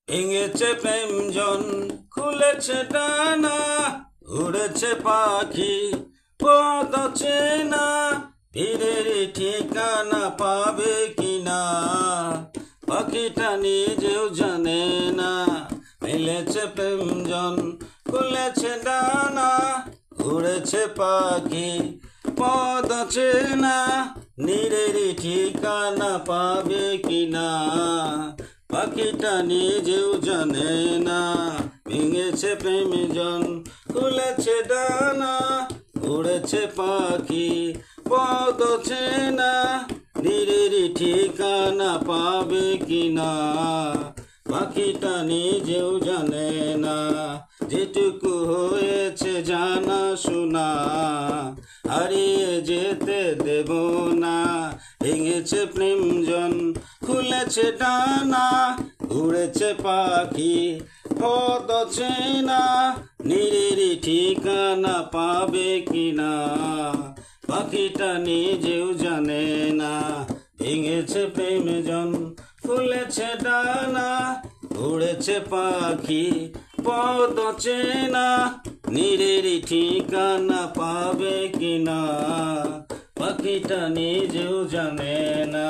ভেঙেছে প্রেমজন, খুলেছে ডানা, উড়েছে পাখি পথ চেনা, তীরের ঠিকানা পাবে কিনা পাখিটা নিজেও জানে না। মিলেছে প্রেমজন, খুলেছে ডানা, উড়েছে পাখি পথ চেনা, নীরের ঠিকানা পাবে কিনা পাখিটা নিজেও জানে না। ভেঙেছে প্রেমজন, খুলেছে ডানা, উড়েছে পাখি পথ চেনা, নীরের ঠিকানা পাবে কিনা পাখিটা নিজেও জানে না। যেটুকু হয়েছে জানা শোনা হারিয়ে যেতে দেব না। ভেঙেছে প্রেমজন, খুলেছে ডানা, উড়েছে পাখি পথ চেনা, নীরের ঠিকানা পাবে কিনা পাখিটা নিজেও জানে না। ভেঙেছে প্রেমজন, খুলেছে ডানা, উড়েছে পাখি পথ চেনা, নীরের ঠিকানা পাবে কিনা পাখিটা নিজেও জানে না।